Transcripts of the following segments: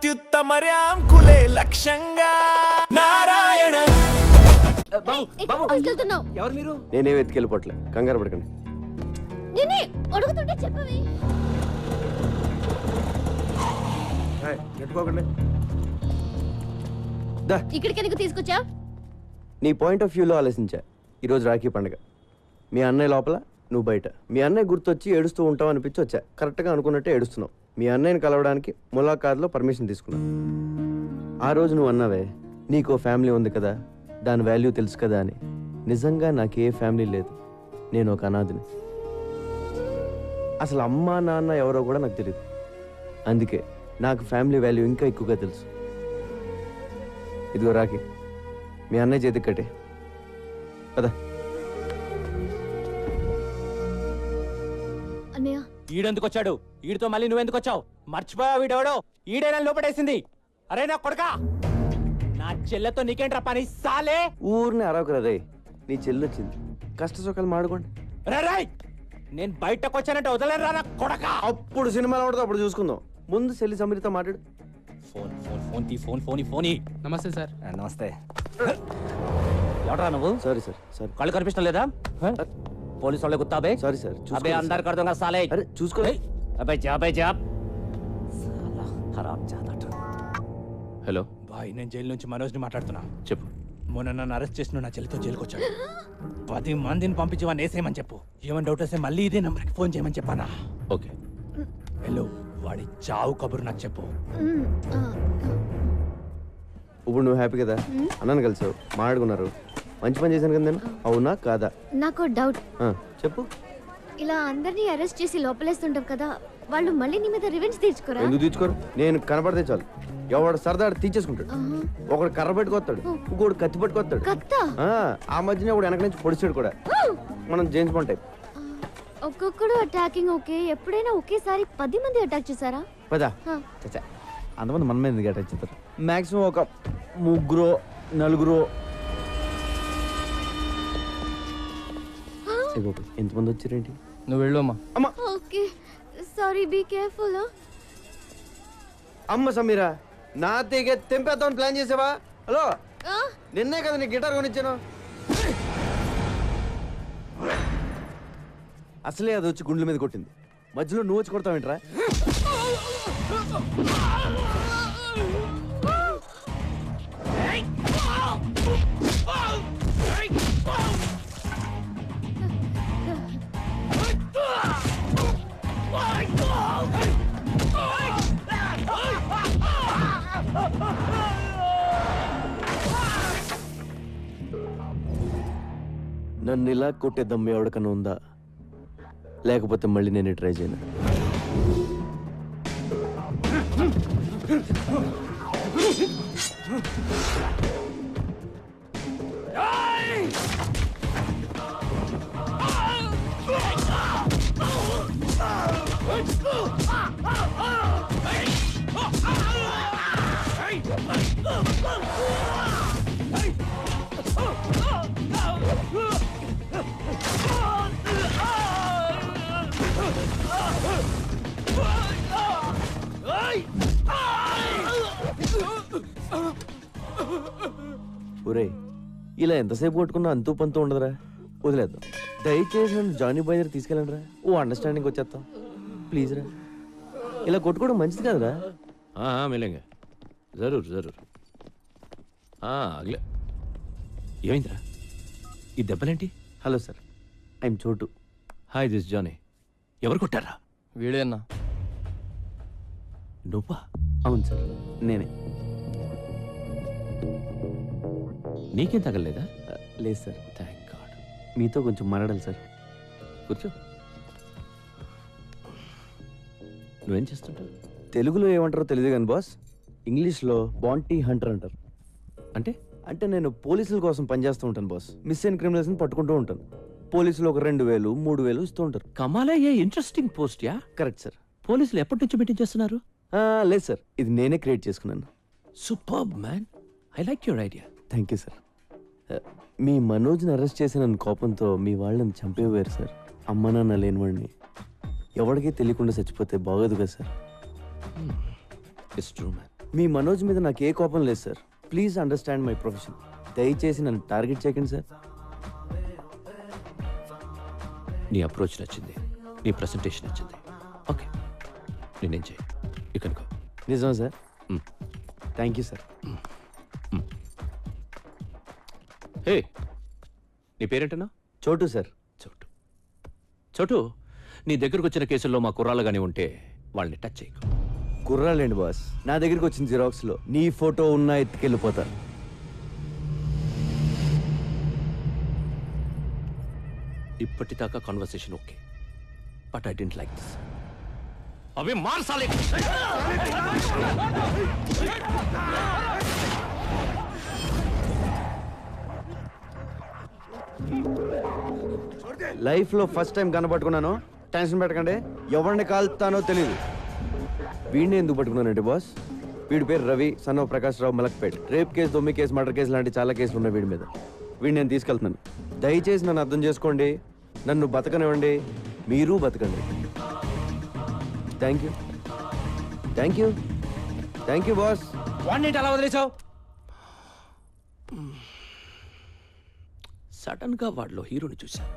అత్యుత్తమర్యాం కులే లక్ష్యంగా నారాయణ. ఎవరు మీరు? నేనే వెతికెళ్ళిపోట్లే, కంగారు పడకండి. అడుగుతుంటే చెప్పవి. నెట్టుకోకండి. ఇక్కడికి ఎందుకు తీసుకొచ్చా? నీ పాయింట్ ఆఫ్ వ్యూలో ఆలోచించా. ఈరోజు రాఖీ పండుగ, మీ అన్నయ్య లోపల, నువ్వు బయట. మీ అన్నయ్య గుర్తొచ్చి ఏడుస్తూ ఉంటావు అనిపించి వచ్చా. కరెక్ట్గా అనుకున్నట్టే ఏడుస్తున్నావు. మీ అన్నయ్యని కలవడానికి ములాఖాత్లో పర్మిషన్ తీసుకున్నావు. ఆ రోజు నువ్వు అన్నావే, నీకో ఫ్యామిలీ ఉంది కదా, దాని వాల్యూ తెలుసు కదా అని. నిజంగా నాకే ఫ్యామిలీ లేదు, నేను ఒక అనాథిని. అసలు అమ్మా నాన్న ఎవరో కూడా నాకు తెలియదు. అందుకే నాకు ఫ్యామిలీ వాల్యూ ఇంకా ఎక్కువగా తెలుసు. ఇదిగో రాఖీ, మీ అన్నయ్య చేతికి కట్టే పద. అన్నయ్య, ఈడెందుకు వచ్చాడు? ఈడితో మళ్ళీ నువ్వెందుకు వచ్చావు? మర్చిపోయావు వీడెవడో? ఈడైనా లోపడేసింది. అరే నా కొడకా, నా చెల్లెతో నీకేంట్రా పని సాలే? ఊరిని అరవకరా రే, నీ చెల్లి వచ్చింది, కష్ట సుఖాలు మాడుకోండి. రేయ్, నేను బయటకు వచ్చానంటే వదలరా నా కొడకా. అప్పుడు సినిమాలో ఉంటుంది, అప్పుడు చూసుకుందాం. ముందు చెల్లి సమీరితో మాట్లాడు. ఫోన్ ఫోన్ ఫోన్ తీ, ఫోన్ ఫోన్ ఫోన్. నమస్తే సార్. నమస్తే. ఎవడరా నువ్వు? Sorry sir, sorry. కళ్ళు కనిపించడం లేదా? పోలీసు వాళ్ళే గుత్తాబే. సారీ సార్, అబే అందరు కడదాం సాలే. అరే చూసుకో. అబే జాబ్ సాలా హరామ్ జాదట. హలో బాయ్, నేను జైలు నుంచి మనోజ్ని మాట్లాడుతున్నా. చెప్పు. మొన్న నన్ను అరెస్ట్ చేసిన నా చెల్లితో జైలుకి వచ్చాడు. 10 మందిని పంపించి వాడిని వేసేయమని చెప్పు. ఏమని డౌట్ వస్తే మళ్ళీ ఇదే నంబర్కి ఫోన్ చేయమని చెప్పానా? ఓకే. హలో, వాడి చావు కబురు నాకు చెప్పు. ఇప్పుడు నువ్వు హ్యాపీ కదా? అన్నాను కలిసావు, మాట్లాడుకున్నారు, మంచి పని చేశాను కదా నేను. అవునా కాదా? నాకు డౌట్. చెప్పు. ఇలా అందరినీ అరెస్ట్ చేసి లోపలేస్తుంటాం కదా, వాళ్ళు మళ్ళీ నీ మీద రివెంజ్ తీర్చుకోరా? ఎందుకు తీర్చుకోరు? నేను కనపడితే చాలు, ఎవడు సరదాడు తీర్చేసుకుంటాడు. ఒకడు కర్ర పెట్టుకొస్తాడు, ఇంకోడు కత్తి పట్టుకొస్తాడు. ఆ మధ్యన ఒకడు వెనక నుంచి పొడిచాడు కూడా. మనం జేమ్స్ బాండ్ టైప్. ఒక్కొక్కడు అటాకింగ్ ఓకే, ఎప్పుడైనా ఒకేసారి 10 మంది అటాక్ చేశారా? పదా అంతమంది మన మీద అటాక్ చేస్తారు. మాక్సిమం ఒక 3 4. ఎంతమంది వచ్చారేంటి? నువ్వు వెళ్ళు అమ్మా. అమ్మ ఓకే, సారీ, బీ కేర్ఫుల్. అమ్మ సమీరా, నా తెగే తెంపేద్దామని ప్లాన్ చేసావా? హలో, నిన్నే కదా నీ గిటార్ కొనిచ్చాను. అసలే అది వచ్చి గుండెల మీద కొట్టింది, మధ్యలో నువ్వు వచ్చి కొడతావేంట్రా? నన్ను ఇలా కొట్టే దమ్ము ఎవరికన్నా ఉందా? లేకపోతే మళ్ళీ నేను ట్రై చేయను. ఒరే, ఇలా ఎంతసేపు కొట్టుకున్నా అంతూ పంతూ ఉండదురా, వదిలేద్దాం. దయచేసి నన్ను జానీ బాయ్ దగ్గర తీసుకెళ్ళండి రా, ఓ అండర్స్టాండింగ్ వచ్చేస్తాం ప్లీజ్ రా. ఇలా కొట్టుకోవడం మంచిది కదరా. మిలేంగా, జరూర్ జరూర్. అగలే. ఏమైందిరా? ఈ దెబ్బలేంటి? Hello sir, I'm Chotu. Hi, this Johnny. ఎవరు కొట్టారా? వీడే అన్నా. నువ్వా? అవును సార్, నేనే. నీకేం తగలలేదా? లేదు సార్. Thank God. మీతో కొంచెం మాట్లాడాలి సార్. కూర్చో. నువ్వేం చేస్తుంటావు? తెలుగులో ఏమంటారో తెలియదు కానీ బాస్, ఇంగ్లీష్లో బాంటీ హంటర్ అంటారు. అంటే అంటే నేను పోలీసుల కోసం పనిచేస్తూ ఉంటాను బాస్. మిస్ అయిన క్రిమినల్స్ని పట్టుకుంటూ ఉంటాను. పోలీసులు ఒక 2000 3000 ఇస్తూ ఉంటారు. కమాలా, a interesting post yeah. Correct sir. పోలీసులు ఎప్పటి నుంచి మీటింగ్ చేస్తున్నారు? లేదు సార్, ఇది నేనే క్రియేట్ చేసుకున్నాను. Superb man, I like your idea. Thank you sir. మీ మనోజ్ని అరెస్ట్ చేసిన కోపంతో మీ వాళ్ళని చంపేవారు సార్. అమ్మ నాన్న లేనివాడిని ఎవరికీ తెలియకుండా చచ్చిపోతే బాగోదు కదా సార్. It's true man. మీ మనోజ్ మీద నాకు ఏ కోపం లేదు sir. Please understand my profession. దయచేసి నన్ను టార్గెట్ చేయకండి సార్. నీ అప్రోచ్ నచ్చింది, నీ ప్రెసెంటేషన్ నచ్చింది. ఓకే, నేనేం చేయి ఇక్కడ. నిజమా sir? Thank you sir. Hey, నీ పేరేంటన్నా? చోటు సార్. చోటు. చోటు, నీ దగ్గరకు వచ్చిన కేసుల్లో మా కుర్రాళ్ళు కానీ ఉంటే వాళ్ళని టచ్ చేయకు. కుర్రాలేండి బాస్, నా దగ్గరికి వచ్చిన జిరాక్స్లో నీ ఫోటో ఉన్నా ఎత్తుకెళ్ళిపోతారు. ఇప్పటిదాకా conversation okay, but I don't like this. అవి మార్చాలి. లైఫ్లో ఫస్ట్ టైం కనపట్టుకున్నాను. టెన్షన్ పెట్టకండి, ఎవరిని కాల్తానో తెలియదు. వీడిని ఎందుకు పట్టుకున్నానంటే బాస్, వీడి పేరు Ravi, son of Prakash Rao, Malakpet. Rape case, దొమ్మి కేసు, మర్డర్ కేసు లాంటి చాలా కేసులు ఉన్నాయి వీడి మీద. వీడిని నేను తీసుకెళ్తున్నాను. దయచేసి నన్ను అర్థం చేసుకోండి, నన్ను బతకనివ్వండి, మీరు బతకండి. Thank you, thank you, thank you boss. వాడిని అలా వదిలేసావు? సడన్ గా వాడిలో హీరోని చూశాను.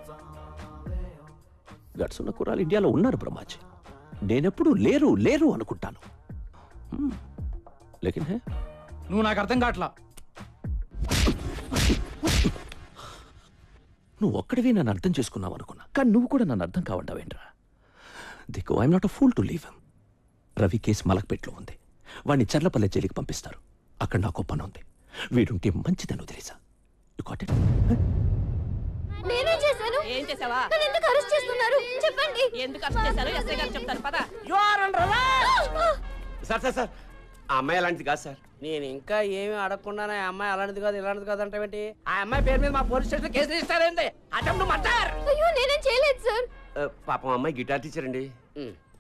గట్స్ ఉన్న కుర్రాలు ఇండియాలో ఉన్నారు బ్రహ్మాజీ. నేనెప్పుడు లేరు లేరు అనుకుంటాను. లేకిన్ హే, నువ్వు నాకు అర్థం కావట్లా. నువ్వు ఒక్కడివి నన్ను అర్థం చేసుకున్నావు అనుకున్నా, కానీ నువ్వు కూడా నన్ను అర్థం కావడ్డావేంట్రా? దిక్కు I'm not a fool to leave him. Ravi case మలక్పేట్లో ఉంది, వాడిని చర్లపల్లె జైలుకి పంపిస్తారు. అక్కడ నాకు పని ఉంది. వీడుంటే మంచిదని వదిలేసా. You got it? నేనేం చేశాను? ఏం చేసావా? నన్ను ఎందుకు అరెస్ట్ చేస్తున్నారు? చెప్పండి. ఎందుకు అరెస్ట్ చేశారు? ఎస్ఐ గారు చెప్తారు పద. సార్ సార్ సార్, ఆ అమ్మాయి అలాంటిది కాదు సార్. నేను ఇంకా ఏమీ అడగకుండానే ఆ అమ్మాయి అలాంటిది కాదు ఇలాంటిది కాదు అంటే ఆ అమ్మాయి పేరు మీద మా పోలీస్ స్టేషన్ కేసు ఇస్తారేంటి? Attempt murder. అయ్యో నేనేం చేయలేదు సార్. పాపం అమ్మాయి గిటార్ టీచర్ అండి.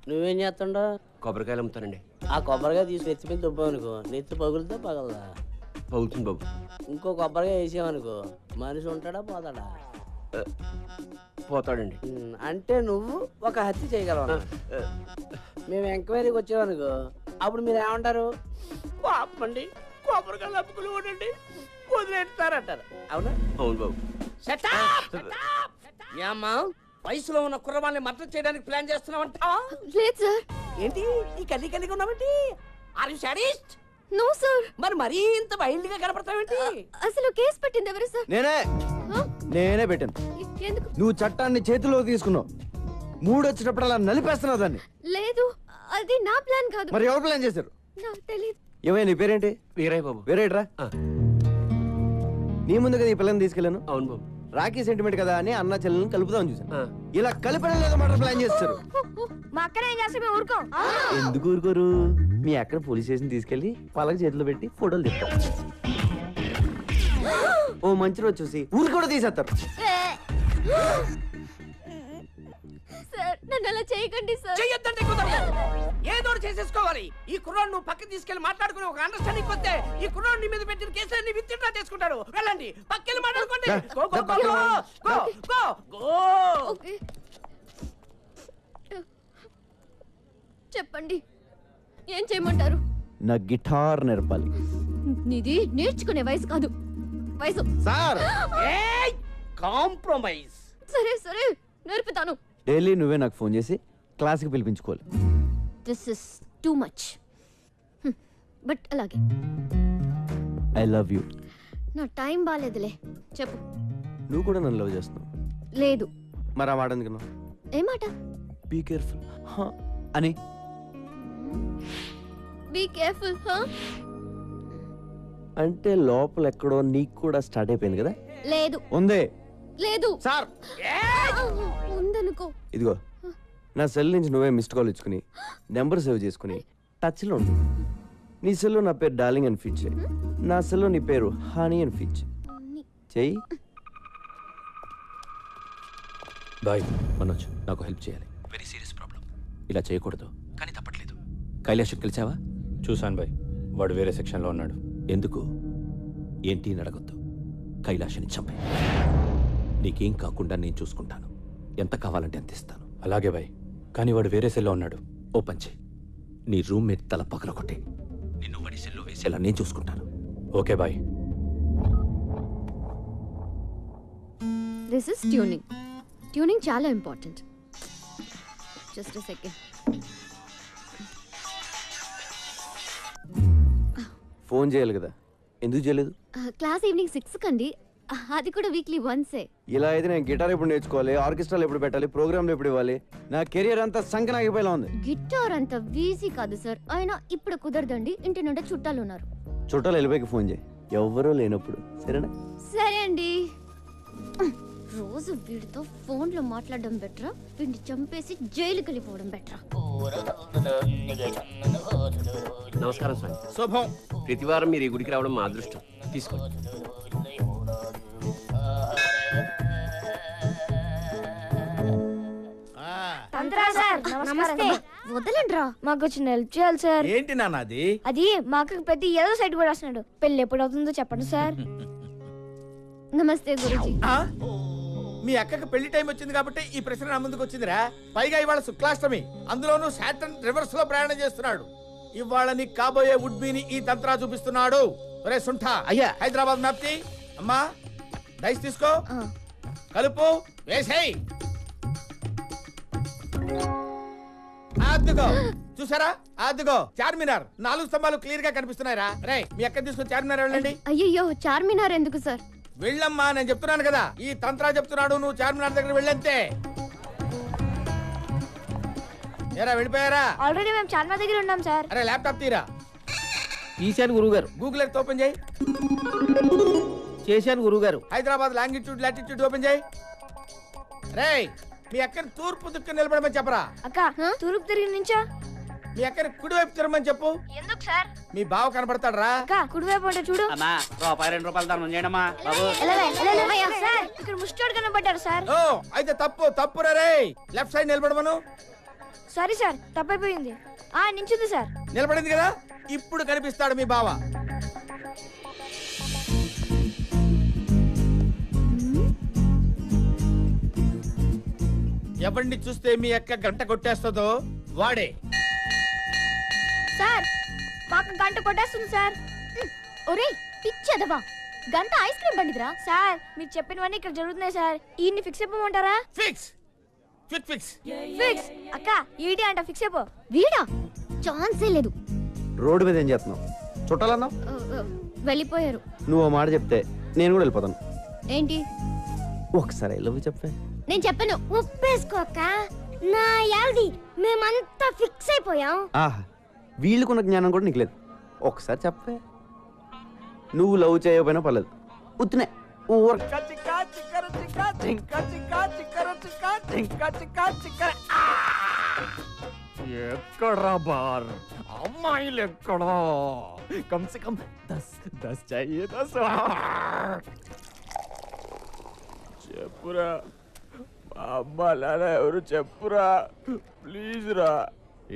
నువ్వేం చేస్తుండో? కొబ్బరికాయలు అమ్ముతానండి. ఆ కొబ్బరిగా తీసి నెత్తిపోయి దుబ్బావనుకో, నెత్తి పగులుతో పగలదా? పగులుతుంది బాబు. ఇంకో కొబ్బరిగా వేసావనుకో, మనిషి ఉంటాడా పోతాడా? పోతాడండి. అంటే నువ్వు ఒక హత్య చేయగలవు. మేము ఎంక్వైరీకి వచ్చామనుకో, అప్పుడు మీరు ఏమంటారు? పాపండి, కొబ్బరికాయలు అప్పుకులు ఉండండి, వదిలేస్తారంటారు. అవునా? అవును బాబు. ఏమ్మా, వయసులో ఉన్న కుర్రవాళ్ళని మద్దతు చేయడానికి ప్లాన్ చేస్తున్నావంటావా? లేదు సార్. ఏంటి ఈ కల్లి కలిగి ఉన్నావేంటి? Are you sadist? No sir. మరి మరీ ఇంత వైల్డ్ గా కనపడతావేంటి? అసలు కేసు పెట్టింది ఎవరు సార్? నేనే పెట్టాను. ఎందుకు? నువ్వు చట్టాన్ని చేతిలో తీసుకున్నావు. మూడు వచ్చేటప్పుడు అలా నలిపేస్తున్నావు దాన్ని. లేదు, అది నా ప్లాన్ కాదు. మరి ఎవరు ప్లాన్ చేశారు? నాకు తెలియదు. ఏమైనా నీ పేరేంటి? వీరయ్య బాబు. వేరేట్రా. నీ ముందు కదా ఈ పిల్లని తీసుకెళ్ళాను. అవును బాబు. రాఖీ సెంటిమెంట్ కదా అని అన్న చెల్లెలను కలుపుదామని చూసాను. ఆ. ఇలా కలిపడం లేదా మాట ప్లాన్ చేస్తారు. మా అక్కనే ఏం చేస్తే మేము ఊరుకోం. ఎందుకు ఊరుకోరు? మీ అక్కడ పోలీస్ స్టేషన్ తీసుకెళ్లి పలక చేతిలో పెట్టి ఫోటోలు తీస్తారు. ఓ మంచి రోజు చూసి ఊరు కూడా తీసేస్తారు. సార్ నన్ను అలా చేయకండి సార్. చెయ్యొద్దంటే కుదరదు. ఏదో ఒకటి చేసేసుకోవాలి. ఈ కుర్రాడు నువ్వు పక్కకి తీసుకెళ్లి మాట్లాడుకుని ఒక అండర్స్టాండింగ్ వస్తే ఈ కుర్రాడు నీ మీద పెట్టిన కేసులన్నీ విత్డ్రా చేసుకుంటాడు. వెళ్ళండి, పక్కకి మాట్లాడుకోండి. Go, go, go, go, go, go, go. Okay. చెప్పండి, ఏం చేయమంటారు? నా గిటార్ నేర్పాలి. నీది నేర్చుకునే వయసు కాదు, వయసు. సార్ ఏయ్, కాంప్రమైజ్. సరే సరే నేర్పుతాను. డైలీ నువ్వే నాకు ఫోన్ చేసి క్లాస్కి పిలిపించుకోవాలి. This is too much. But అలాగే. I love you. నా టైం బాగాలేదులే. చెప్పు. నువ్వు కూడా నన్ను లవ్ చేస్తున్నావు. లేదు. మరి ఆ మాట ఎందుకున్నావు? ఏ మాట? బీ కేర్ఫుల్ అని. Be careful. అంటే లోపల ఎక్కడో నీకు కూడా స్టార్ట్ అయిపోయింది కదా? లేదు. ఉందే. లేదు సార్. ఉందనుకో. ఇదిగో నా సెల్ నుంచి నువ్వే మిస్డ్ కాల్ ఇచ్చుకుని నెంబర్ సేవ్ చేసుకుని టచ్లో ఉండు. నీ సెల్లో నా పేరు డార్లింగ్ అని ఫీచ్ చేయి, నా సెల్లో నీ పేరు హనీ అని ఫీచ్ చెయ్యి. బాయ్ మనోజ్, నాకు హెల్ప్ చేయాలి. Very serious problem. ఇలా చేయకూడదు, కానీ తప్పట్లేదు. కైలాష్ కలిసావా? చూసాను బాయ్, వాడు వేరే సెక్షన్లో ఉన్నాడు. ఎందుకు? ఏంటి అని అడగొద్దు. కైలాష్ని చంపే. నీకేం కాకుండా నేను చూసుకుంటాను. ఎంత కావాలంటే అంత ఇస్తాను. అలాగే బాయ్, కానీ వాడు వేరే సెల్లో ఉన్నాడు. ఓ పంచే, నీ రూమ్మేట్ తల పగలకొట్టే నిన్ను వాడి సెల్లో వేసేలా నేను చూసుకుంటాను. Okay bye. This is tuning. Tuning చాలా ఇంపార్టెంట్. Just second. ఫోన్ చేయాలి కదా, ఎందుకు చేయలేదు? క్లాస్ ఈవినింగ్ 6 కండి, అది కూడా వీక్లీ వన్సే. ఇలా అయితే నేను గిటార్ ఎప్పుడు నేర్చుకోవాలి, ఆర్కెస్ట్రాలు ఎప్పుడు పెట్టాలి, ప్రోగ్రాంలు ఎప్పుడు ఇవ్వాలి? నా కెరియర్ అంతా సంకనాగిపోయేలా ఉంది. గిటార్ అంత ఈజీ కాదు సార్. అయినా ఇప్పుడు కుదరదండి, ఇంటి నుండి చుట్టాలు ఉన్నారు. చుట్టాలు వెళ్ళిపోయి ఫోన్ చేయి, ఎవరూ లేనప్పుడు. సరేనా? సరే అండి. రోజు వీడితో ఫోన్లో మాట్లాడడం బెటరా, వీడిని చంపేసి జైలుకి వెళ్ళిపోవడం బెటరా? నమస్కారం స్వామి. శుభం. ప్రతి వారం మీరు ఈ గుడికి రావడం మా అదృష్టం. తీసుకోండి. నమస్తే. వదలండ్రా. మాకు చిన్న హెల్ప్ చేయాలి సార్. ఏంటి నాన్నది? అది మా అక్కకి పెద్ద ఏదో సైట్ కూడా వస్తున్నాడు. పెళ్లి ఎప్పుడు అవుతుందో చెప్పండి సార్. నమస్తే గురుజీ. మీ అక్కకి పెళ్లి టైం వచ్చింది కాబట్టి ఈ ప్రశ్న నా ముందుకు వచ్చిందిరా. పైగా ఇవాళ శుక్లాష్టమి, అందులోనూ సాటర్న్ రివర్స్ లో ప్రయాణం చేస్తున్నాడు. ఇవాళ నీకు కాబోయే వుడ్బీని ఈ తంత్రా చూపిస్తున్నాడు. ఒరే సుంఠ, అయ్యా హైదరాబాద్ మ్యాప్ కి. అమ్మా డైస్ తీసుకో, కలుపు, వేసేయ్. అద్దుగో, చూసారా? అద్దుగో చార్మినార్ 4 స్తంభాలు క్లియర్ గా కనిపిస్తున్నాయిరా. రే మీ అక్క తీసుకొని చార్మినార్ వెళ్ళండి. అయ్యయ్యో, చార్మినార్ ఎందుకు సార్? వెళ్ళమ్మా, నేను చెప్తున్నాను కదా, ఈ తంత్రా చెప్తున్నాడు, నువ్వు చార్మినార్ దగ్గర వెళ్ళంతే. ఏరా వెళ్ళిపోయారా? ఆల్రెడీ మేము చార్మినార్ దగ్గర ఉన్నాం సార్. అరే ల్యాప్టాప్ తీరా. తీశాను గురుగారు. గూగుల్ ఎర్త్ ఓపెన్ చేయి. చేశాను గురుగారు. హైదరాబాద్ లాంగిట్యూడ్ లాటిట్యూడ్ ఓపెన్ చేయి. రే మీ అక్కని తూర్పు దిక్కు నిలబడమని చెప్పరా. అక్క తూర్పు తిరిగి నుంచా? మీ అక్కని కుడివైపు తిరగమని చెప్పు. ఎందుకు సార్? మీ బావ కనబడతాడు రా. అక్క కుడివైపు అంటే చూడు. అమ్మా ₹2 ధర్మం చేయడమ్మా బాబు. సార్ ఇక్కడ ముష్టోడు కనబడ్డారు సార్. ఓ అయితే తప్పు రే. లెఫ్ట్ సైడ్ నిలబడమను. సారీ సార్, తప్పైపోయింది. నించుంది సార్. నిలబడింది కదా, ఇప్పుడు కనిపిస్తాడు మీ బావ. ఎవరిని చూస్తే మీ అక్క గంట కొట్టేస్తుందో వాడే. సార్ మాకు గంట కొట్టేస్తుంది సార్. ఒరే పిచ్చదవా, గంట ఐస్ క్రీమ్ బండిదిరా. సార్ మీరు చెప్పినవన్నీ ఇక్కడ జరుగుతున్నాయి సార్. ఈయన్ని ఫిక్స్ అయిపోమంటారా? Fix fix fix fix. అక్క ఈడి అంట ఫిక్స్ అయిపో. వీడా? ఛాన్సే లేదు. రోడ్డు మీద ఏం చేస్తున్నావు? చుట్టాలన్నావు, వెళ్ళిపోయారు. నువ్వు ఆ మాట చెప్తే నేను కూడా వెళ్ళిపోతాను. ఏంటి? ఒకసారి లవ్ చెప్పే. నేను చెప్పను. ఒప్పేసుకోక నా యాల్ది మేమంతా ఫిక్స్ అయిపోయాం. ఆహా, వీళ్ళకున్న జ్ఞానం కూడా నీకు లేదు. ఒకసారి చెప్పే. నువ్వు లవ్ చేయకపోయినా పర్లేదు, ఉత్తినే ఎక్కడా బార్ అమ్మాయిలు ఎక్కడా? కమ్ సే కమ్ 10 चाहिए 10. చెప్పురా మా అమ్మ నాన్న ఎవరు చెప్పురా ప్లీజ్ రా.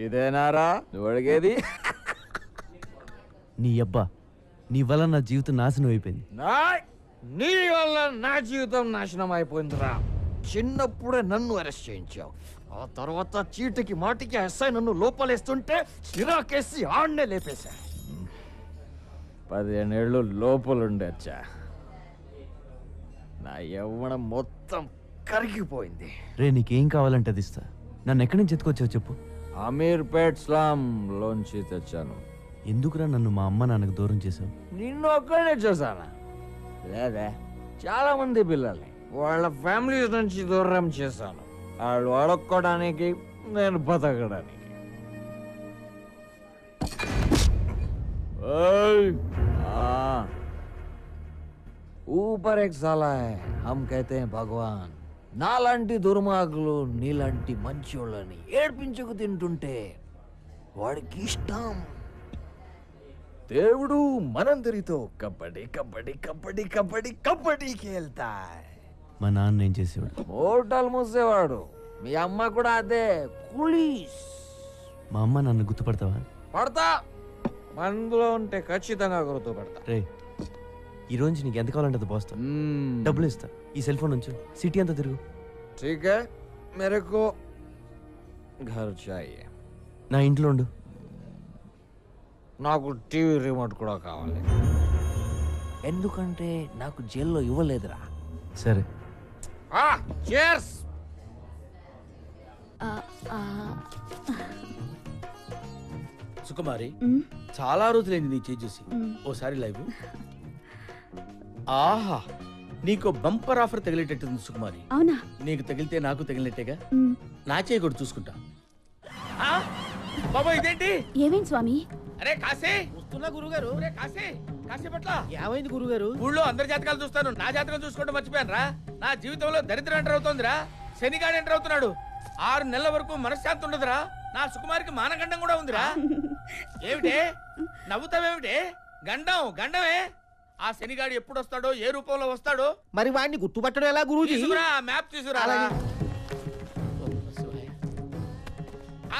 ఇదేనారా నువ్వు అడిగేది? నీ అబ్బా, నీ వల్ల నా జీవితం నాశనం అయిపోయింది. నీ వల్ల నా జీవితం నాశనం అయిపోయిందిరా. చిన్నప్పుడే నన్ను అరెస్ట్ చేయించావు, ఆ తర్వాత చీటికి మాటికి ఎస్ఐ నన్ను లోపలేస్తుంటే చిరాకేసి ఆడనే లేపేశా. 15 ఏళ్ళు లోపలుండొచ్చా. నా యవ్వనం మొత్తం కరిగిపోయింది. రే నీకేం కావాలంటే అది ఇస్తా. నన్ను ఎక్కడి నుంచి ఎత్తుకొచ్చావు చెప్పు. అమీర్పేట్ స్లామ్ లోంచి తెచ్చాను. ఎందుకురా నన్ను మా అమ్మ నాన్నకు దూరం చేసావు? నిన్ను ఒక్కడే చూసానా? లేదా చాలా మంది పిల్లల్ని వాళ్ళ ఫ్యామిలీస్ నుంచి దూరం చేశాను. వాళ్ళు అడుక్కోవడానికి, నేను బతకడానికి. ऊपर एक साला है, हम कहते हैं भगवान. నాలాంటి దుర్మార్గులు నీలాంటి మంచోళ్ళని ఏడ్పించుకు తింటుంటే వాడికి ఇష్టం. దేవుడు మనందరితో కబడ్డీ కబడ్డీ కబడ్డీ కబడ్డీ కబడ్డీ खेलता है. మా నాన్న ఏం చేసేవాడు? హోటల్ మూసేవాడు. మీ అమ్మ కూడా అదే, కులీస్. మా అమ్మ నన్ను గుర్తుపడతావా? పడతా, మందులో ఉంటే ఖచ్చితంగా గుర్తుపడతా. రే ఈ రోజు నీకు ఎంత కావాలంటే అది పోస్తా, డబ్బులు ఇస్తా. ఈ సెల్ ఫోన్ ఉంచు, సిటీ అంతా తిరుగు. ठीक है, मेरे को घर चाहिए. నా ఇంట్లో ఉండు. నాకు టీవీ రిమోట్ కూడా కావాలి. ఎందుకంటే నాకు జైల్లో ఇవ్వలేదురా. సరే చేర్స్. సుకుమారి, చాలా రోజులైంది నీ చేయి చూసి. ఓసారి లైవ్. ఆహా, నీకు బంపర్ ఆఫర్ తగిలేటట్టుంది సుకుమారి. అవునా? నీకు తగిలితే నాకు తగిలినట్టేగా. నా చేయి కూడా చూసుకుంటా. బాబా ఇదేంటి? ఏమైంది స్వామి? అరే కాశీ, వస్తున్నా గురుగారు. అరే కాశీ, కాశీ పట్ల ఏమైంది గురుగారు? ఊళ్ళో అందరి జాతకాలు చూస్తాను, నా జాతకం చూసుకోవడం మర్చిపోయాను రా. నా జీవితంలో దరిద్రం ఎంటర్ అవుతోందిరా. శనిగాడు ఎంటర్ అవుతున్నాడు. 6 నెలల వరకు మనశ్శాంతి ఉండదురా. నా సుకుమారికి మానగండం కూడా ఉందిరా. ఏమిటే నవ్వుతావేమిటే? గండమే. ఆ శనిగాడు ఎప్పుడు వస్తాడో, ఏ రూపంలో వస్తాడో మరి వాడిని గుర్తుపట్టడం ఎలా గురూజీ? తీసుకురా, మ్యాప్ తీసుకురా.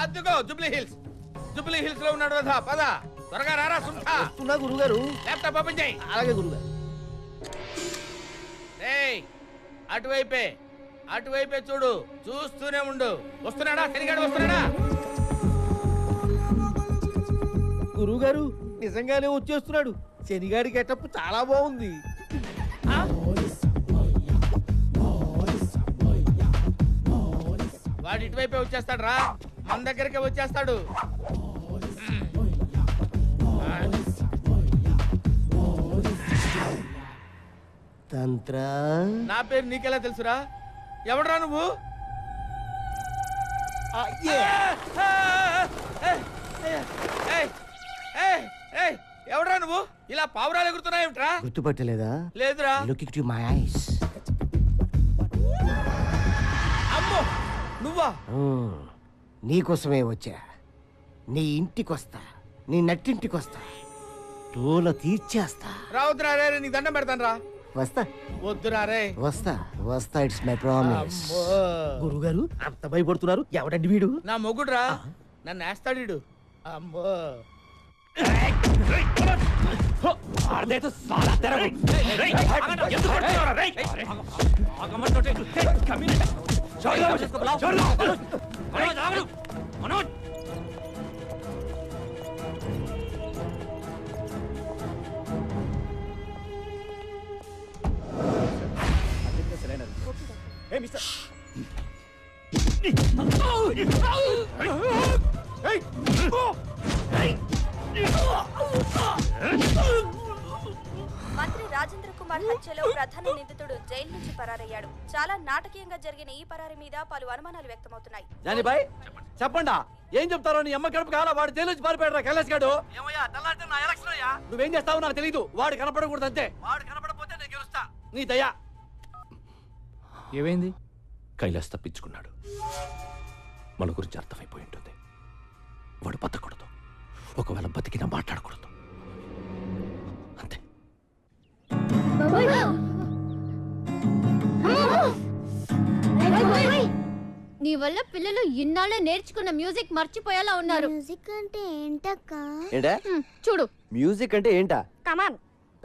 అదిగో జూబ్లీ హిల్స్ లో ఉన్నాడు కదా. పద త్వరగా రారా. సుంఠా వస్తున్నా గురుగారు. ల్యాప్టాప్ ఓపెన్ చేయి. అలాగే గురుగారు. ఏయ్, అటువైపే చూడు. చూస్తూనే ఉండు. వస్తున్నాడా శనిగాడు? వస్తున్నాడా? గురుగారు నిజంగానే వచ్చేస్తున్నాడు. శనిగాడి గెటప్ చాలా బాగుంది. వాడు ఇటువైపే వచ్చేస్తాడు రా. మన దగ్గరికి వచ్చేస్తాడు. తంత్ర నా పేరు నీకెలా తెలుసురా? ఎవడరా నువ్వు? ఎవడరా నువ్వు? ఇలా పావురాలు ఎగురుతున్నాయేమిట్రా? గుర్తుపట్టలేదా? లేదురా. Look it my eyes. అమ్మో, నువ్వా? నీకోసమే వచ్చా. నీ ఇంటికొస్తా, నీ నట్టింటికొస్తా, తోల తీర్చేస్తా. రావద్దురా రే, నీకు దండం పెడతాను రా. వస్తా వద్దురా రే. వస్తా ఇట్స్ మై ప్రామిస్. గురుగారు అంత భయపడుతున్నారు. ఎవడండి వీడు? నా మొగుడురా. నన్ను వేస్తాడు వీడు. అమ్మో. మంత్రి రాజేంద్ర కుమార్ హత్యలో ప్రధాన నిందితుడు జైలు నుంచి పరారయ్యాడు. చాలా నాటకీయంగా జరిగిన ఈ పరారి మీద పలు అనుమానాలు వ్యక్తమవుతున్నాయి. జానీబాయ్ చెప్పండా, ఏం చెప్తారో? నీ అమ్మ కడుపు కావాలా? వాడు జైలు నుంచి పారిపోయాడు. కైలాస్ గాడు నువ్వేం చేస్తావో నాకు తెలియదు. వాడు కనపడకూడదు అంతే. వాడు కనపడపోతే నేను గెలుస్తా. నీ దయా. ఏమైంది? కైలాస్ తప్పించుకున్నాడు. మన గురించి అర్థమైపోయి ఉంటుంది. వాడు బతకూడదు. ఒకవేళ బతికినా మాట్లాడకూడదు. అంతే. నీ వల్ల పిల్లలు ఇన్నాళ్ళే నేర్చుకున్న మ్యూజిక్ మర్చిపోయేలా ఉన్నారు. మ్యూజిక్ అంటే ఏంటక్క? ఏంటా? చూడు, మ్యూజిక్ అంటే ఏంటా? కమాన్,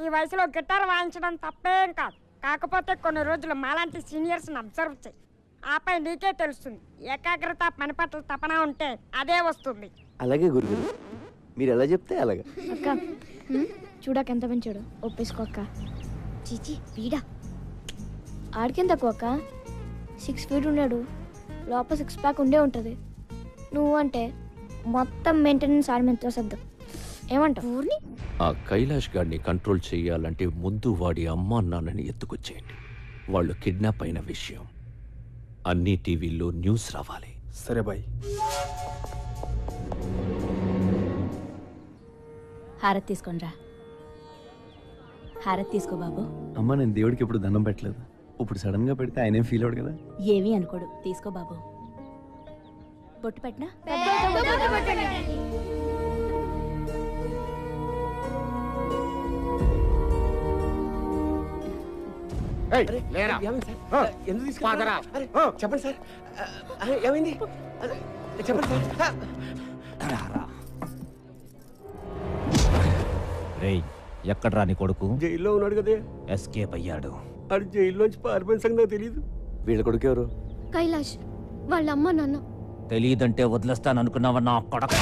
ఈ వయసులో గిటార్ వాయించడం తప్పేం కాదు. కాకపోతే కొన్ని రోజులు మాలాంటి సీనియర్స్ అబ్జర్వ్ చేయి. ఆపై నీకే తెలుస్తుంది. ఏకాగ్రత, పని పట్ల తపన ఉంటే అదే వస్తుంది. అలాగే గురుగారు, మీరు ఎలా చెప్తే అలాగే. అక్క చూడక ఎంత పెంచాడు. ఒప్పేసుకో అక్క. చీచి వీడా. ఆడికేం తక్కువ అక్క. 6 feet ఉన్నాడు. లోపల 6 pack ఉండే ఉంటుంది. నువ్వు అంటే మొత్తం మెయింటెనెన్స్ ఆడి మీద తోసద్దు. ఏమంటావు? ఊర్ని ఆ కైలాష్ గాడిని కంట్రోల్ చేయాలంటే ముందు వాడి అమ్మా నాన్నని ఎత్తుకొచ్చేయండి. వాళ్ళు కిడ్నాప్ అయిన విషయం అన్ని టీవీల్లో న్యూస్ రావాలి. సరే బాయ్. హారతి తీసుకోండిరా. హారతి తీసుకో బాబు. అమ్మ, నేను దేవుడికి ఎప్పుడు దండం పెట్టలేదు. ఇప్పుడు సడన్ గా పెడితే ఆయనేం ఫీల్ అవడు కదా. ఏమీ అనుకోడు. తీసుకో బాబు. బొట్టు పెట్టినా? చెప్పండి సార్. ఏమైంది? చెప్పండి సార్. రేయ్, ఎక్కడ్రా నీ కొడుకు? జైల్లో ఉన్నాడు కదే. ఎస్కేప్ అయ్యాడు. అది జైల్లోంచి పారిపోయిన సంగతి నాకు తెలియదు. వీళ్ళ కొడుకు ఎవరు? కైలాష్ వాళ్ళ అమ్మ నాన్న. తెలియదంటే వదిలేస్తాననుకున్నావా నా కొడక?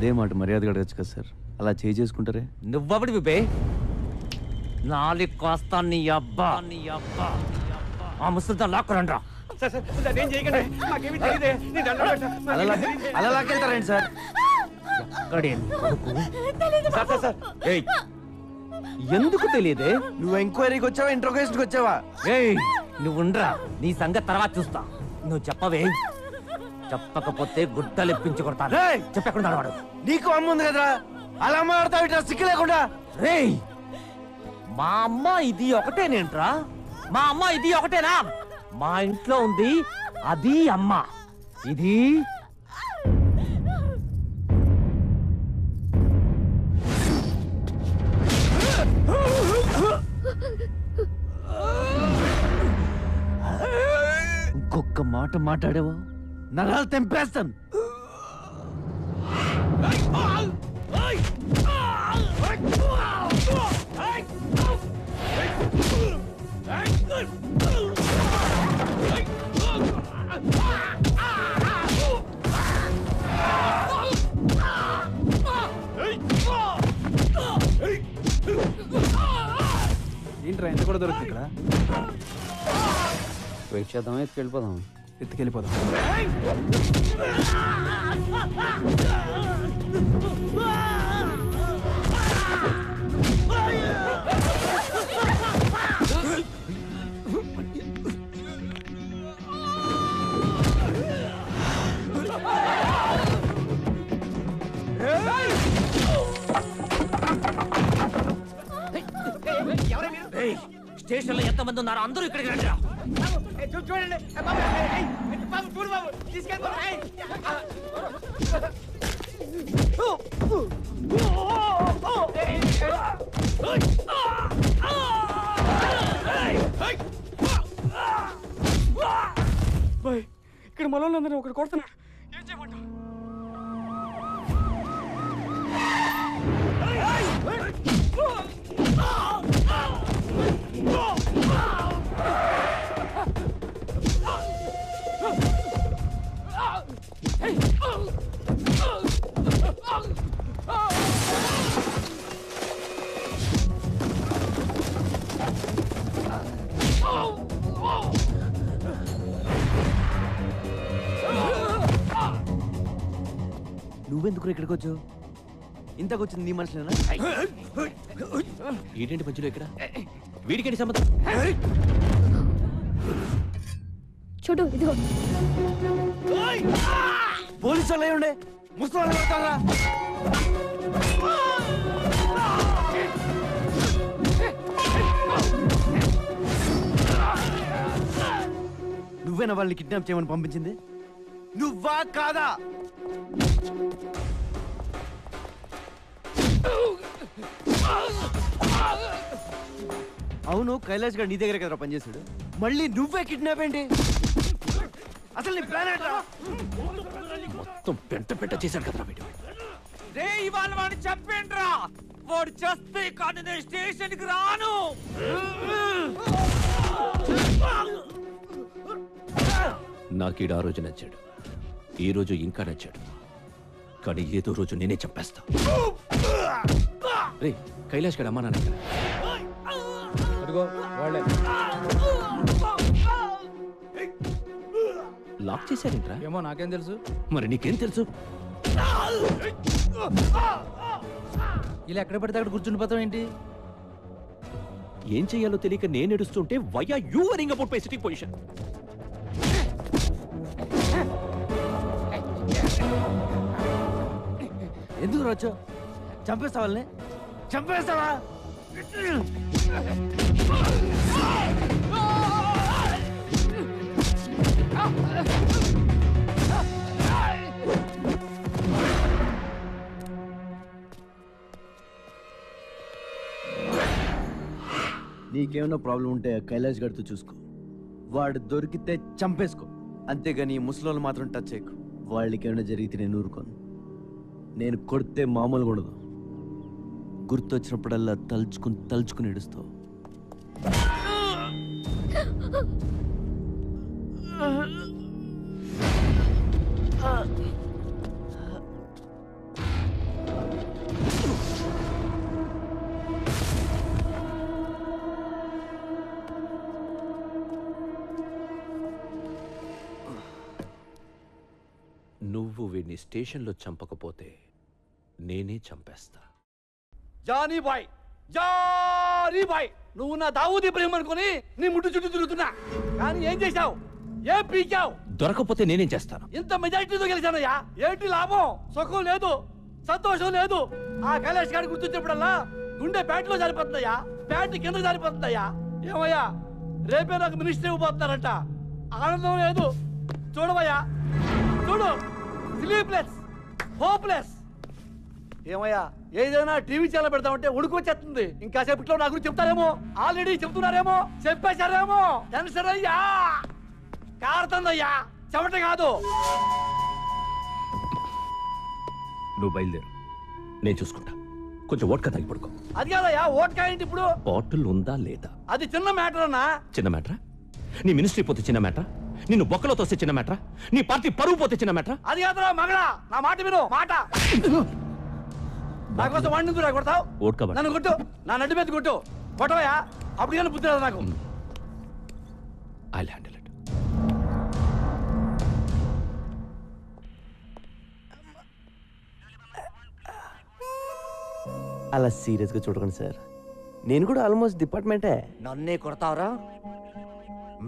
అదే మాట మర్యాదగా అడగచ్చు కదా సార్, అలా చేసుకుంటారే. నువ్వెవడి బే? నాలుగు కోస్తా నీ అబ్బా ఆ ముసలితో లాక్కురండ్రా. నేను చేయకండి, మాకేమీ తెలియదే. నేను దండం పెడతా. అలా లాక్కెళ్తారండి సార్. ఎక్కడే నీ కొడుకు? సార్ ఏయ్, ఎందుకు తెలియదే? నువ్వు ఎంక్వైరీకి వచ్చావా, ఇంట్రోగేషన్కి వచ్చావా? ఏయ్, నువ్వుండ్రా, నీ సంగతి తర్వాత చూస్తా. నువ్వు చెప్పవే, చెప్పకపోతే గుడ్డలిప్పించి కొడతాను. రేయ్! చెప్పకుండా వాడు. నీకు అమ్మ ఉంది కదరా, అలా మాడతావు ఇట్లా సిక్కు లేకుండా. రేయ్, మా అమ్మ ఇది ఒకటేనేంట్రా? మా అమ్మ ఇది ఒకటేనా? మా ఇంట్లో ఉంది అది అమ్మ, ఇది ఇంకొక మాట మాట్లాడావో నరాలు తెంపేస్తాను. ఏంట్రా ఎంత కూడా దొరుకుతుంది ఇక్కడ? వెయిట్ చేద్దామా, ఎత్తుకెళ్ళిపోదాం. ఎత్తుకెళ్ళిపోదాం. స్టేషన్ లో ఎంతమంది ఉన్నారో అందరూ ఇక్కడికి రండిరా. చూడండి బాబు, చూడు బాబు, తీసుకెళ్ళి ఇక్కడ మనోళ్ళందరూ ఒకటి కొడుతున్నాడు. ఏం చేయమంటావు? నువ్వెందుకు ఇక్కడికి వచ్చావు? ఇంతకొచ్చింది నీ మనుషులేనా? ఏంటంటే మధ్యలో ఇక్కడ వీడికేంటి సంబంధం? చూడు ఇదిగో. పోలీసు వాళ్ళు అయి ఉండే ముసలి కొడతారా? నువ్వేనా వాళ్ళని కిడ్నాప్ చేయమని పంపించింది? నువ్వా కాదా? అవును, కైలాష్ గారు నీ దగ్గర కదరా పనిచేశాడు, మళ్ళీ నువ్వే కిడ్నాప్ ఏంటి? అసలు నీ ప్లాన్ ఏంట్రా? మొత్తం పెంట చేశాడు కదరా వీడు. రే, ఇవాళ వాడిని చంపేండ్రా. వాడు చేస్తే కానీ నేను స్టేషన్ కి రాను. నాకీడు ఆ రోజు నచ్చాడు, ఈ రోజు ఇంకా నచ్చాడు, కానీ ఏదో రోజు నేనే చంపేస్తా. రే, కైలాష్ గడ అమ్మా నాన్న ఎక్కడ? లాక్ చేశారేంట్రా? ఏమో నాకేం తెలుసు. మరి నీకేం తెలుసు? ఇలా ఎక్కడ పడితే అక్కడ కూర్చుండిపోతాం ఏంటి? ఏం చెయ్యాలో తెలియక నేను ఏడుస్తుంటే why are you worrying about my sitting position? ఎందుకు రాచో? చంపేస్తావా వాళ్ళని? చంపేస్తావా? నీకేమైనా ప్రాబ్లం ఉంటే కైలాష్ గడితో చూసుకో, వాడు దొరికితే చంపేసుకో, అంతేగాని ఈ ముసలోళ్ళు మాత్రం టచ్ చేయకు. వాళ్ళకి ఏమైనా జరిగితే నేను ఊరుకోను. నేను కొడితే మామూలుగా ఉండదు, గుర్తొచ్చినప్పుడల్లా తలుచుకుని ఏడుస్తావు. వీడిని స్టేషన్లో చంపకపోతే నేనే చంపేస్తా. జానీ బాయ్, జానీ బాయ్, నువ్వు నా దావూద్ ఇబ్రహీం అనుకుని నీ ముట్టు చుట్టూ తిరుగుతున్నా, కానీ ఏం చేశావు? ఏం పీకావు? దొరకపోతే నేనేం చేస్తాను? ఇంత మెజారిటీతో గెలిచానయ్యా, ఏంటి లాభం? సుఖం లేదు, సంతోషం లేదు. ఆ కైలాష్ గారి గుర్తొచ్చినప్పుడల్లా గుండె ప్యాంట్లో జారిపోతుందయ్యా, ప్యాంట్ కింద జారిపోతుందయ్యా. ఏమయ్యా, రేపే నాకు మినిస్టర్ ఇవ్వబోతున్నారంట, ఆనందం లేదు. చూడవయ్యా, చూడు, స్లీప్లెస్, హోప్లెస్. ఏమయ్యా, ఏదైనా టీవీ ఛానల్ పెడతామంటే ఉడుకు వచ్చేస్తుంది. ఇంకా సేపట్లో నా గురించి చెప్తారేమో, ఆల్రెడీ చెప్తున్నారేమో, చెప్పేశారేమో. టెన్షన్ అయ్యా, కారుతుందయ్యా, చెమట కాదు. నువ్వు బయలుదేరు, నేను చూసుకుంటా. కొంచెం ఓట్కా తాగి పడుకో. అది కాదయ్యా, ఓట్కా ఏంటి ఇప్పుడు? బాటిల్ ఉందా లేదా? అది చిన్న మ్యాటర్ అన్నా. చిన్న మ్యాటరా? నీ మినిస్ట్రీ పోతే చిన్న మ్యాటరా? నిన్ను బొక్కలో తోస్తే చిన్న మ్యాటరా? నీ పార్టీ పరువు పోతే చిన్న మ్యాటరా? అది కాదురా మగడా, నా మాట విను, మాట. నా కోసం వాడిని కొడతావు? ఓట్కా పడు. నన్ను కొట్టు, నా నడ్డు మీద కొట్టు, కొట్టవయ్యా. అప్పుడు కానీ బుద్ధి రాదు నాకు. I'll handle it. అలా సీరియస్గా చూడకండి సార్, నేను కూడా ఆల్మోస్ట్ డిపార్ట్మెంటే. నన్నే కొడతావరా?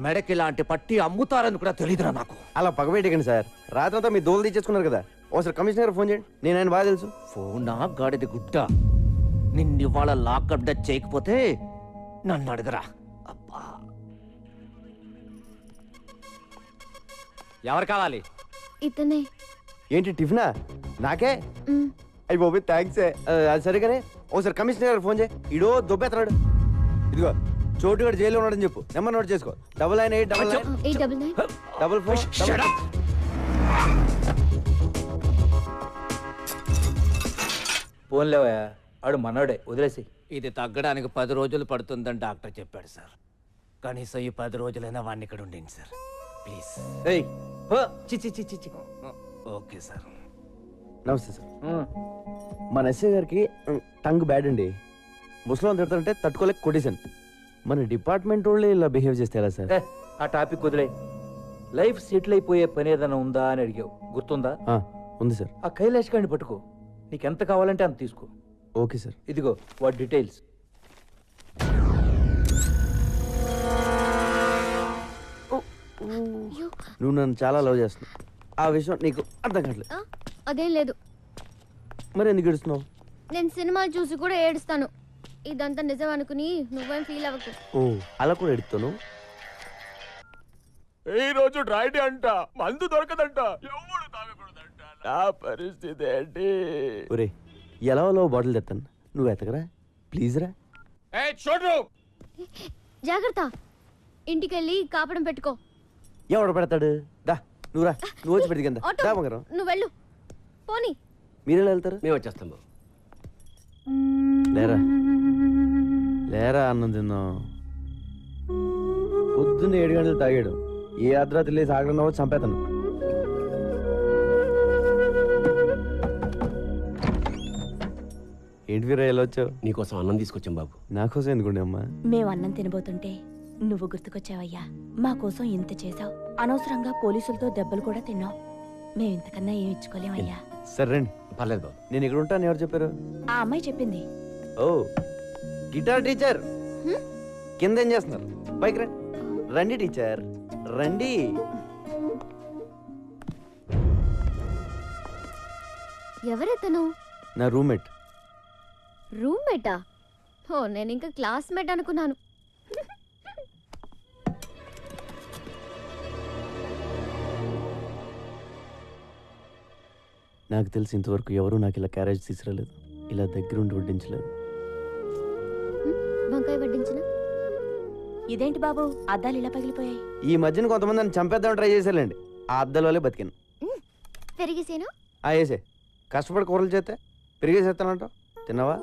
మెడకి లాంటి పట్టి అమ్ముతారని కూడా తెలీదురా నాకు. అలా పగబెట్టకండి సార్, రాత్రంతా మీ దోలు తీసేసుకున్నారు కదా. ఒకసారి కమిషనర్ ఫోన్ చేయండి, నేను ఆయన బాగా తెలుసు. ఫోనా గాడిది గుడ్డ, నిన్నివాళ లాకప్ డచ్ చేయకపోతే నన్ను అడగరా. అబ్బా, ఎవరు కావాలి? ఇతనే. ఏంటి టిఫినా? నాకే? మ్, అయ్యి బాబు థ్యాంక్స్. అది సరిగానే ఒకసారి కమిషనర్ గారు ఫోన్ చేయి, ఇడో దొబ్బెత్తరాడు. ఇదిగో చోటుగాడు జైల్లో ఉన్నాడని చెప్పు, నెంబర్ నోట్ చేసుకో. 99899944. ఫోన్లేవా, ఆడు మనోడే, వదిలేసి. ఇది తగ్గడానికి 10 రోజులు పడుతుందని డాక్టర్ చెప్పాడు సార్. కనీసం ఈ 10 రోజులైనా వాడిని ఇక్కడ ఉండండి సార్, ప్లీజ్. ఏయ్ చి. Okay sir. నమస్తే సార్. మన ఎస్ఐ గారికి టంగ్ బ్యాడ్ అండి. ముసలాం తిడతారంటే తట్టుకోలేక కొట్టేశాను. మన డిపార్ట్మెంట్ వాళ్ళే ఇలా బిహేవ్ చేస్తే ఎలా సార్? ఆ టాపిక్ వదిలే. లైఫ్ సెటిల్ అయిపోయే పని ఏదైనా ఉందా అని అడిగావు, గుర్తుందా? ఉంది సార్. ఆ కైలాష్ గారిని పట్టుకో, నీకెంత కావాలంటే అంత తీసుకో. Okay sir. ఇదిగో వాటి డీటెయిల్స్. అయ్యో, నువ్వు నన్ను చాలా లవ్ చేస్తున్నావు, ఆ విషయం నీకు అర్థం కావట్లేదు. ఆ, అదేం లేదు. మరి ఎందుకు ఏడుస్తున్నావు? నేను సినిమాలు చూసి కూడా ఏడుస్తాను. ఇదంతా నిజం అనుకుని నువ్వేం ఫీల్ అవ్వకు. ఓ అలా కూడా ఎడుతాను. ఈ రోజు డ్రైడే అంట, మందు దొరకదంట, ఎవడు తాగకూడదంట. నా పరిస్థితి ఏంటి? ఒరే ఎలా బాటిల్ తెస్తాను, నువ్వు ఎతకరా ప్లీజ్ రా. చూడు, జాగ్రత్త, ఇంటికెళ్ళి కాపడం పెట్టుకో. ఎవడు పెడతాడు? దా నువ్వు రా, నువ్వు వచ్చి పెడితే ఆటో, దా బంగారం. నువ్వు వెళ్ళు. పోనీ. మీరెలా వెళ్తారు? మేము వచ్చేస్తాం బాబు. లేరా లేరా, అన్నం తిందాం. పొద్దున్న 7 గంటలు తాగాడు, ఏ అర్ధరాత్రి లేసి ఆగడం చంపేతాను. ఏంటి వీరా ఎలా వచ్చావు? నీకోసం అన్నం తీసుకొచ్చాం బాబు. నాకోసం ఎందుకుండే అమ్మా? మేము అన్నం తినబోతుంటే నువ్వు గుర్తుకొచ్చావయ్యా. మా కోసం ఇంత చేసావు, అనవసరంగా పోలీసులతో దెబ్బలు కూడా తిన్నావు. మేము ఇంతకన్నా ఏం ఇచ్చుకోలేమయ్యా. సరే రండి. పర్లేదు బాబు. నేను ఇక్కడ ఉంటాను, ఎవరు చెప్పారు? ఆ అమ్మాయి చెప్పింది. ఓ గిటార్ టీచర్, కింద ఏం చేస్తున్నారు? పైకి రండి. రండి టీచర్ రండి. ఎవరెతను? నా రూమ్మేట్. రూమ్మేటా? ఓ, నేను ఇంకా క్లాస్మేట్ అనుకున్నాను. నాకు తెలిసి ఇంతవరకు ఎవరూ నాకు ఇలా క్యారేజ్ తీసుకురాలేదు, ఇలా దగ్గరుండి వడ్డించలేదు. వంకాయ వడ్డించిన? ఇదేంటి బాబు, అద్దాలు ఇలా పగిలిపోయాయి? ఈ మధ్యన కొంతమంది నన్ను చంపేద్దామని ట్రై చేశారండి, ఆ అద్దాల వల్లే బతికాను. పెరిగేసేనా? వేసే కష్టపడి కూరలు చేస్తే పెరిగేసేస్తానంటావు, తిన్నావా?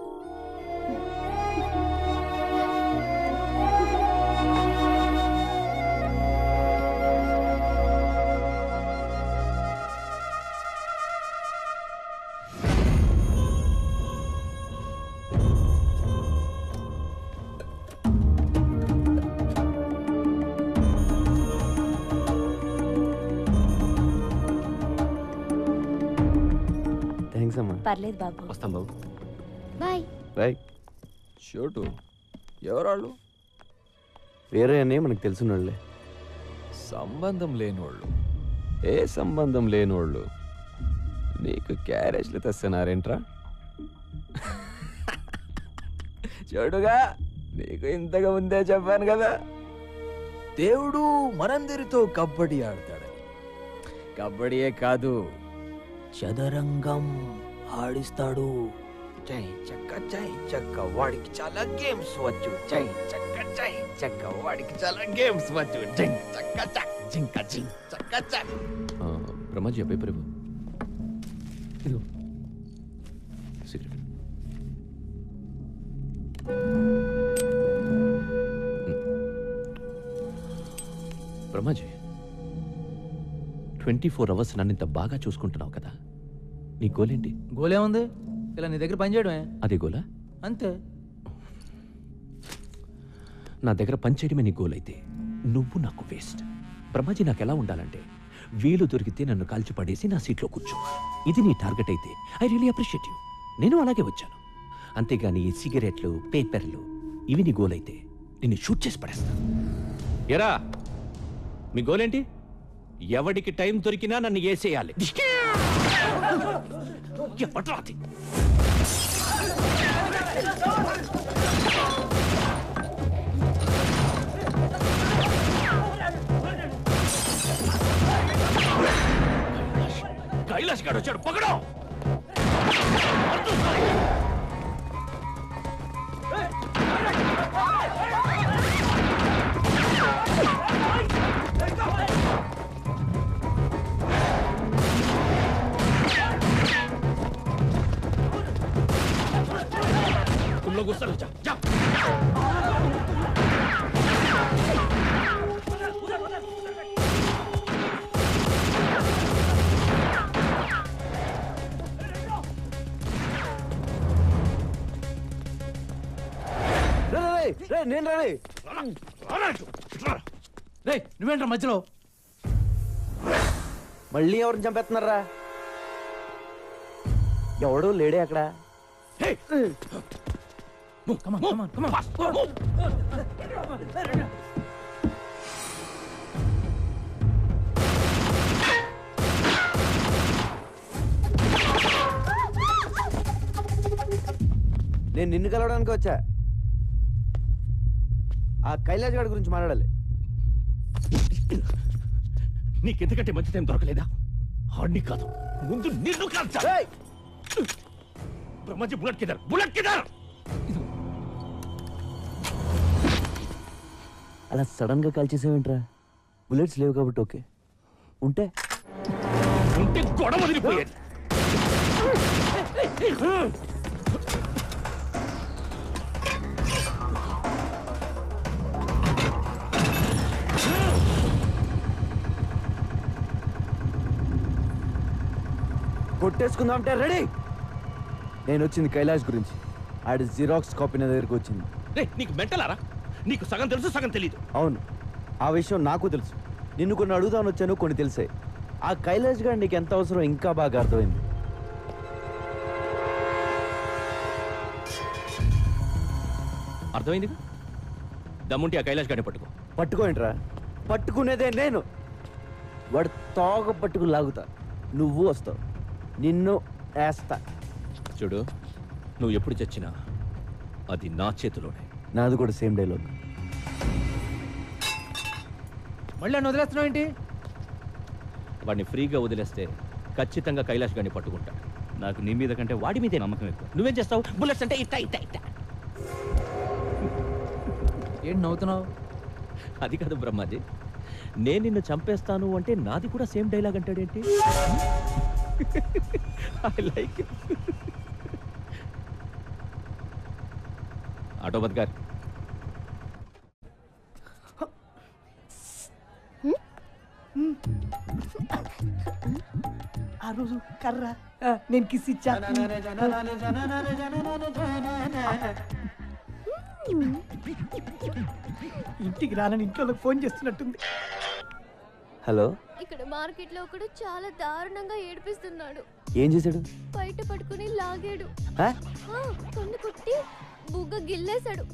థ్యాంక్స్ అమ్మా. పర్లేదు బాబు. వస్తాం బాబు. బాయ్. బాయ్. చోటు ఎవరాళ్ళు? వేరే అనే మనకు తెలిసినోళ్ళే. సంబంధం లేనోళ్ళు. ఏ సంబంధం లేనోళ్ళు నీకు క్యారేజ్లు తెస్తున్నారేంట్రా? చూడుగా, నీకు ఇంతగా ముందే చెప్పాను కదా, దేవుడు మనందరితో కబడ్డీ ఆడతాడని. కబడ్డీయే కాదు, చదరంగం ఆడిస్తాడు. చై చక్క వాడికి చాలా గేమ్స్ వచ్చు. చై చక్క వాడికి చాలా గేమ్స్ వచ్చు. బ్రహ్మాజీ పేపర్ ఇవ్వు. ఇదిగో సిగరెట్. బ్రహ్మాజీ, 24 అవర్స్ నన్ను ఇంత బాగా చూసుకుంటున్నావు కదా, నీ గోలేంటి? గోలేముంది, ఇలా నీ దగ్గర పని చేయడమే. అదే గోలా? అంతే. నా దగ్గర పనిచేయడమే నీ గోల్ అయితే నువ్వు నాకు వేస్ట్. బ్రహ్మాజీ, నాకు ఎలా ఉండాలంటే వీలు దొరికితే నన్ను కాల్చి పడేసి నా సీట్లో కూర్చో. ఇది నీ టార్గెట్ అయితే ఐ రియలీ అప్రిషియేట్ యూ. నేను అలాగే వచ్చాను. అంతేగాని ఈ సిగరెట్లు, పేపర్లు ఇవి నీ గోల్ అయితే నిన్ను షూట్ చేసి పడేస్తా. ఎరా, మీ గోల్ ఏంటి? ఎవడికి టైం దొరికినా నన్ను వేసేయాలి. ఎవడ్రాది? కైలాష్ గారు వచ్చాడు, పగడం. तुम लोग उस तरफ जाओ, जाओ। నేను రే. నువ్వేంట్రా మధ్యలో? మళ్ళీ ఎవరిని చంపేస్తున్నారా? ఎవడు లేడే అక్కడ. నేను నిన్ను కలవడానికి వచ్చా. ఆ కైలాష్ గారి గురించి మాట్లాడాలి. నీకెందుకంటే మంచి టైం దొరకలేదా? ఆడిని కాదు, ముందు నిన్ను కాల్చా. బ్రహ్మాజీ, బుల్లెట్ కిదర్, బుల్లెట్ కిదర్. అలా సడన్ గా కాల్ చేసావేంట్రా? బుల్లెట్స్ లేవు కాబట్టి ఓకే, ఉంటే గొడవ వదిలిపోయేది. కొట్టేసుకుందాం అంటే రెడీ. నేను వచ్చింది కైలాష్ గురించి. ఆడి జిరాక్స్ కాపీ నా దగ్గరికి వచ్చింది. నీకు మెంటలారా? నీకు సగం తెలుసు, సగం తెలీదు. అవును, ఆ విషయం నాకు తెలుసు. నిన్ను కొన్ని అడుగుదామని వచ్చాను, కొన్ని తెలిసాయి. ఆ కైలాష్ గారు నీకు ఎంత అవసరం ఇంకా బాగా అర్థమైంది. అర్థమైంది. దమ్ముంటే ఆ కైలాష్ గారిని పట్టుకో. పట్టుకోండిరా, పట్టుకునేదే నేను. వాడు తోక పట్టుకు లాగుతా, నువ్వు వస్తావు, నిన్ను వేస్తా. చూడు, నువ్వు ఎప్పుడు చచ్చినా అది నా చేతిలోనే. నాది కూడా సేమ్ డైలాగ్. మళ్ళీ నన్ను వదిలేస్తున్నావు ఏంటి? వాడిని ఫ్రీగా వదిలేస్తే ఖచ్చితంగా కైలాష్ గారిని పట్టుకుంటా. నాకు నీ మీద కంటే వాడి మీదే నమ్మకం ఎక్కువ. నువ్వేం చేస్తావు? బుల్లెట్స్ అంటే ఇట్టా ఇట్టా ఇట్టా. ఏంటి నవ్వుతున్నావు? అది కాదు బ్రహ్మాజీ, నేను నిన్ను చంపేస్తాను అంటే నాది కూడా సేమ్ డైలాగ్ అంటాడేంటి? I like it. ఆటోబద్ గారు, ఆ రోజు కర్ర నేను కిస్ ఇచ్చా. ఇంటికి రానని ఇంట్లో ఫోన్ చేస్తున్నట్టుంది. హలో, ఇక్కడ మార్కెట్ లో ఒకడు చాలా దారుణంగా ఏడిపిస్తున్నాడు. ఏం చేశాడు? బయట పట్టుకుని లాగాడు. ఆ? కన్ను కొట్టి బుగ్గ గిల్లేశాడు.